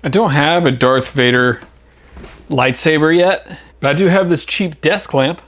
I don't have a Darth Vader lightsaber yet, but I do have this cheap desk lamp.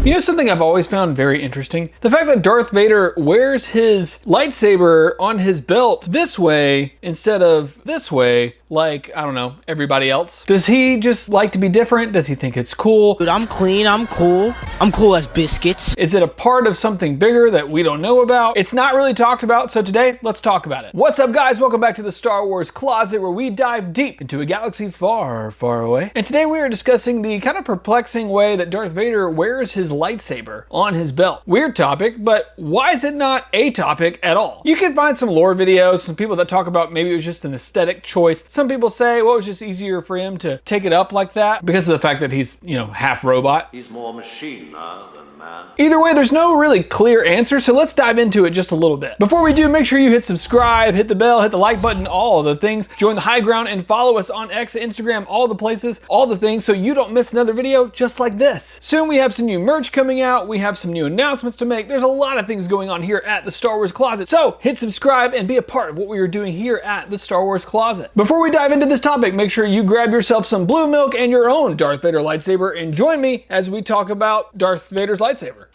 You know something I've always found very interesting? The fact that Darth Vader wears his lightsaber on his belt this way instead of this way, like, I don't know, everybody else. Does he just like to be different? Does he think it's cool? Dude, I'm clean, I'm cool. I'm cool as biscuits. Is it a part of something bigger that we don't know about? It's not really talked about, so today, let's talk about it. What's up, guys? Welcome back to the Star Wars Closet, where we dive deep into a galaxy far, far away. And today we are discussing the kind of perplexing way that Darth Vader wears his lightsaber on his belt. Weird topic, but why is it not a topic at all? You can find some lore videos, some people that talk about maybe it was just an aesthetic choice. Some people say, well, it was just easier for him to take it up like that because of the fact that he's, you know, half robot. He's more machine now than man. Either way, there's no really clear answer, so let's dive into it just a little bit. Before we do, make sure you hit subscribe, hit the bell, hit the like button, all the things. Join the high ground and follow us on X, Instagram, all the places, all the things, so you don't miss another video just like this. Soon we have some new merch coming out. We have some new announcements to make. There's a lot of things going on here at the Star Wars Closet. So hit subscribe and be a part of what we are doing here at the Star Wars Closet. Before we dive into this topic, make sure you grab yourself some blue milk and your own Darth Vader lightsaber and join me as we talk about Darth Vader's lightsaber.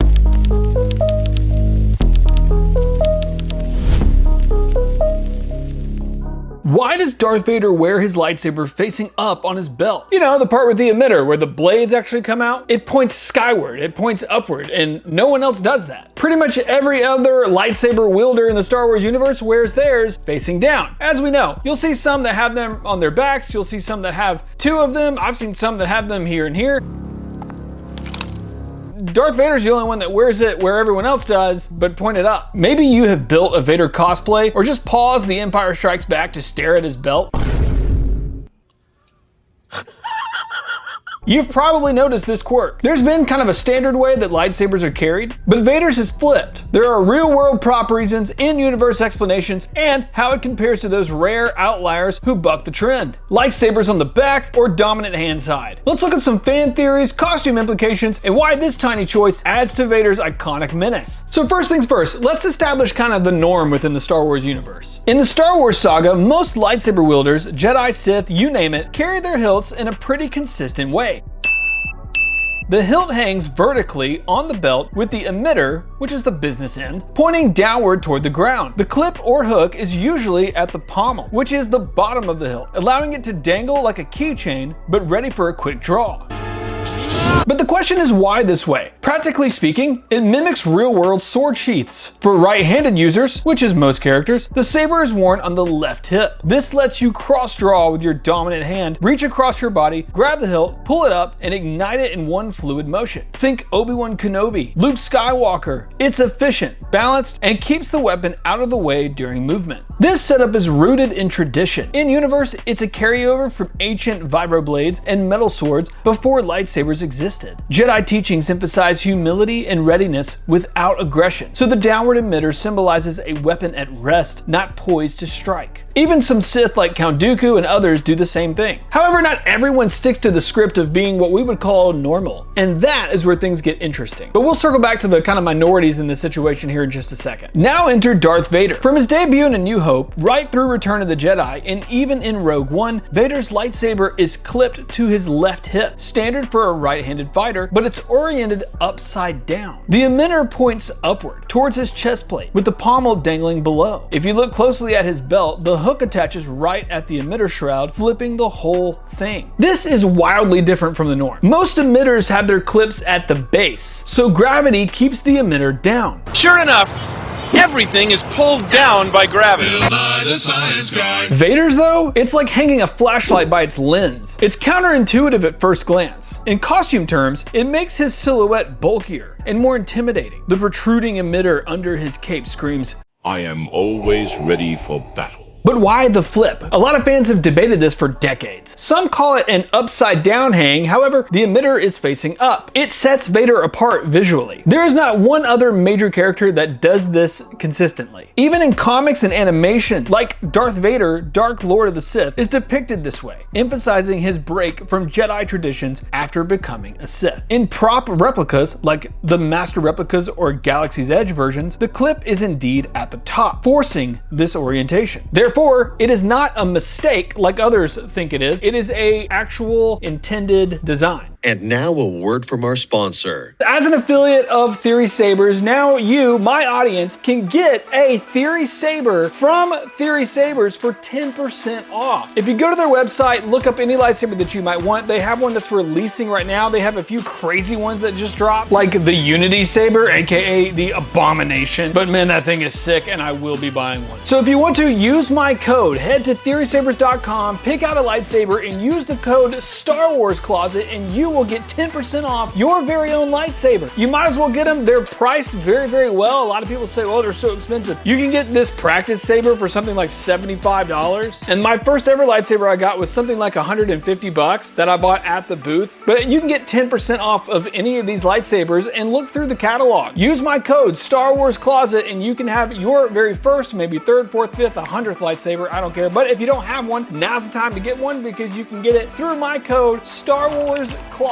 Why does Darth Vader wear his lightsaber facing up on his belt? You know, the part with the emitter where the blades actually come out? It points skyward, it points upward, and no one else does that. Pretty much every other lightsaber wielder in the Star Wars universe wears theirs facing down. As we know, you'll see some that have them on their backs, you'll see some that have two of them, I've seen some that have them here and here. Darth Vader's the only one that wears it where everyone else does, but pointed up. Maybe you have built a Vader cosplay, or just paused The Empire Strikes Back to stare at his belt. You've probably noticed this quirk. There's been kind of a standard way that lightsabers are carried, but Vader's is flipped. There are real-world prop reasons, in-universe explanations, and how it compares to those rare outliers who buck the trend. Lightsabers on the back or dominant hand side. Let's look at some fan theories, costume implications, and why this tiny choice adds to Vader's iconic menace. So first things first, let's establish kind of the norm within the Star Wars universe. In the Star Wars saga, most lightsaber wielders, Jedi, Sith, you name it, carry their hilts in a pretty consistent way. The hilt hangs vertically on the belt with the emitter, which is the business end, pointing downward toward the ground. The clip or hook is usually at the pommel, which is the bottom of the hilt, allowing it to dangle like a keychain, but ready for a quick draw. But the question is, why this way? Practically speaking, it mimics real-world sword sheaths. For right-handed users, which is most characters, the saber is worn on the left hip. This lets you cross-draw with your dominant hand, reach across your body, grab the hilt, pull it up, and ignite it in one fluid motion. Think Obi-Wan Kenobi, Luke Skywalker. It's efficient, balanced, and keeps the weapon out of the way during movement. This setup is rooted in tradition. In universe, it's a carryover from ancient vibroblades and metal swords before lightsabers existed. Jedi teachings emphasize humility and readiness without aggression, so the downward emitter symbolizes a weapon at rest, not poised to strike. Even some Sith like Count Dooku and others do the same thing. However, not everyone sticks to the script of being what we would call normal, and that is where things get interesting. But we'll circle back to the kind of minorities in this situation here in just a second. Now enter Darth Vader. From his debut in A New Hope, right through Return of the Jedi, and even in Rogue One, Vader's lightsaber is clipped to his left hip, standard for a right-handed fighter, but it's oriented upside down. The emitter points upward, towards his chest plate, with the pommel dangling below. If you look closely at his belt, the hook attaches right at the emitter shroud, flipping the whole thing. This is wildly different from the norm. Most emitters have their clips at the base, so gravity keeps the emitter down. Sure enough, everything is pulled down by gravity. Vader's, though, it's like hanging a flashlight by its lens. It's counterintuitive at first glance. In costume terms, it makes his silhouette bulkier and more intimidating. The protruding emitter under his cape screams, "I am always ready for battle." But why the flip? A lot of fans have debated this for decades. Some call it an upside down hang, however, the emitter is facing up. It sets Vader apart visually. There is not one other major character that does this consistently. Even in comics and animation, like Darth Vader, Dark Lord of the Sith, is depicted this way, emphasizing his break from Jedi traditions after becoming a Sith. In prop replicas, like the Master Replicas or Galaxy's Edge versions, the clip is indeed at the top, forcing this orientation. Therefore, Therefore, it is not a mistake like others think it is. It is a actual intended design. And now a word from our sponsor. As an affiliate of Theory Sabers, now you, my audience, can get a Theory Saber from Theory Sabers for 10% off. If you go to their website, look up any lightsaber that you might want. They have one that's releasing right now. They have a few crazy ones that just dropped, like the Unity Saber, aka the Abomination. But man, that thing is sick and I will be buying one. So if you want to use my code, head to theorysabers.com, pick out a lightsaber and use the code Star Wars Closet and you will get 10% off your very own lightsaber. You might as well get them. They're priced very, very well. A lot of people say, oh, they're so expensive. You can get this practice saber for something like $75. And my first ever lightsaber I got was something like 150 bucks that I bought at the booth. But you can get 10% off of any of these lightsabers and look through the catalog. Use my code Star Wars Closet and you can have your very first, maybe third, fourth, fifth, 100th lightsaber. I don't care. But if you don't have one, now's the time to get one because you can get it through my code Star Wars Closet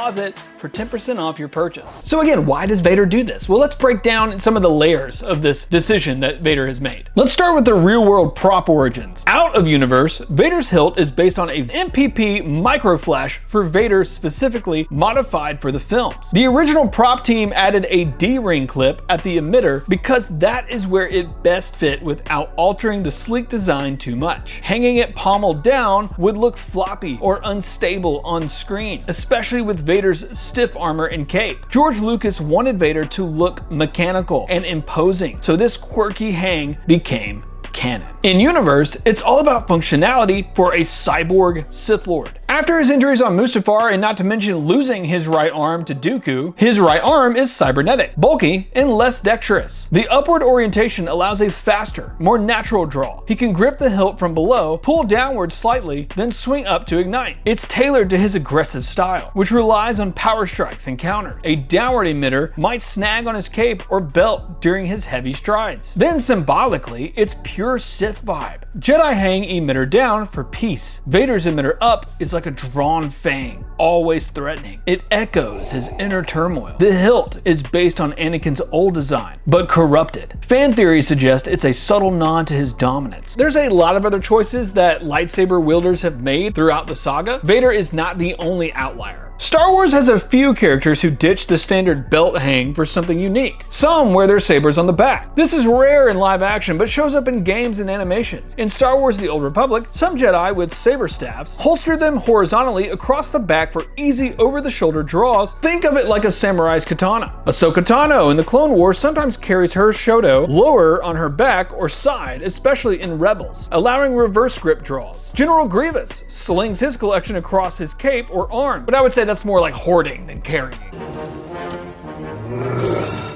for 10% off your purchase. So again, why does Vader do this? Well, let's break down some of the layers of this decision that Vader has made. Let's start with the real world prop origins. Out of universe, Vader's hilt is based on a MPP micro flash for Vader specifically modified for the films. The original prop team added a D-ring clip at the emitter because that is where it best fit without altering the sleek design too much. Hanging it pommeled down would look floppy or unstable on screen, especially with Vader's stiff armor and cape. George Lucas wanted Vader to look mechanical and imposing, so this quirky hang became canon. In universe, it's all about functionality for a cyborg Sith Lord. After his injuries on Mustafar, and not to mention losing his right arm to Dooku, his right arm is cybernetic, bulky, and less dexterous. The upward orientation allows a faster, more natural draw. He can grip the hilt from below, pull downward slightly, then swing up to ignite. It's tailored to his aggressive style, which relies on power strikes and counters. A downward emitter might snag on his cape or belt during his heavy strides. Then symbolically, it's pure Sith vibe. Jedi hang emitter down for peace. Vader's emitter up is like a drawn fang, always threatening. It echoes his inner turmoil. The hilt is based on Anakin's old design, but corrupted. Fan theories suggest it's a subtle nod to his dominance. There's a lot of other choices that lightsaber wielders have made throughout the saga. Vader is not the only outlier. Star Wars has a few characters who ditch the standard belt hang for something unique. Some wear their sabers on the back. This is rare in live action, but shows up in games and animations. In Star Wars The Old Republic, some Jedi with saber staffs holster them horizontally across the back for easy over-the-shoulder draws. Think of it like a samurai's katana. Ahsoka Tano in the Clone Wars sometimes carries her shoto lower on her back or side, especially in Rebels, allowing reverse grip draws. General Grievous slings his collection across his cape or arm, but I would say that's more like hoarding than carrying.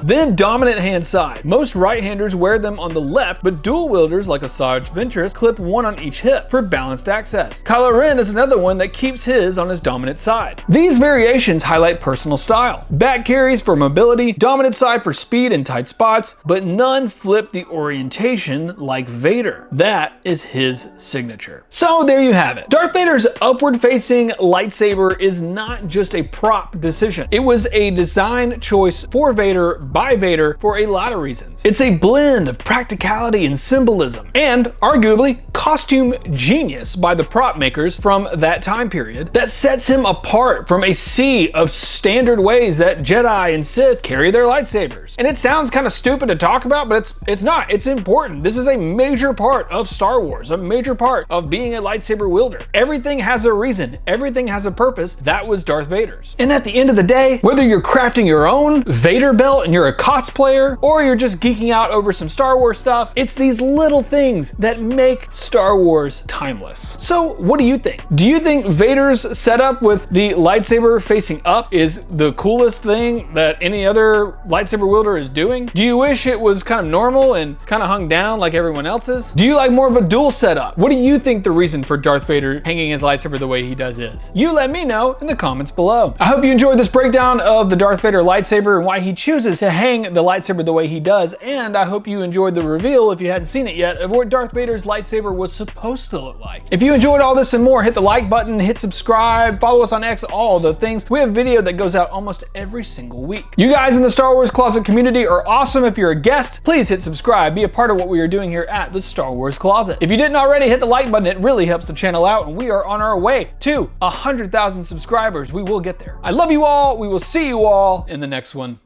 Then dominant hand side. Most right-handers wear them on the left, but dual wielders like Asajj Ventress clip one on each hip for balanced access. Kylo Ren is another one that keeps his on his dominant side. These variations highlight personal style. Back carries for mobility, dominant side for speed and tight spots, but none flip the orientation like Vader. That is his signature. So there you have it. Darth Vader's upward-facing lightsaber is not just a prop decision. It was a design choice for Vader by Vader for a lot of reasons. It's a blend of practicality and symbolism, and arguably costume genius by the prop makers from that time period that sets him apart from a sea of standard ways that Jedi and Sith carry their lightsabers. And it sounds kind of stupid to talk about, but it's not. It's important. This is a major part of Star Wars, a major part of being a lightsaber wielder. Everything has a reason. Everything has a purpose. That was Darth Vader's. And at the end of the day, whether you're crafting your own Vader belt and you're a cosplayer, or you're just geeking out over some Star Wars stuff, it's these little things that make Star Wars timeless. So what do you think? Do you think Vader's setup with the lightsaber facing up is the coolest thing that any other lightsaber wielder is doing? Do you wish it was kind of normal and kind of hung down like everyone else's? Do you like more of a dual setup? What do you think the reason for Darth Vader hanging his lightsaber the way he does is? You let me know in the comments below. I hope you enjoyed this breakdown of the Darth Vader lightsaber and why he chooses to hang the lightsaber the way he does, and I hope you enjoyed the reveal, if you hadn't seen it yet, of what Darth Vader's lightsaber was supposed to look like. If you enjoyed all this and more, hit the like button, hit subscribe, follow us on X, all the things. We have video that goes out almost every single week. You guys in the Star Wars Closet community are awesome. If you're a guest, please hit subscribe, be a part of what we are doing here at the Star Wars Closet. If you didn't already, hit the like button, it really helps the channel out, and we are on our way to 100,000 subscribers. We will get there. I love you all. We will see you all in the next one.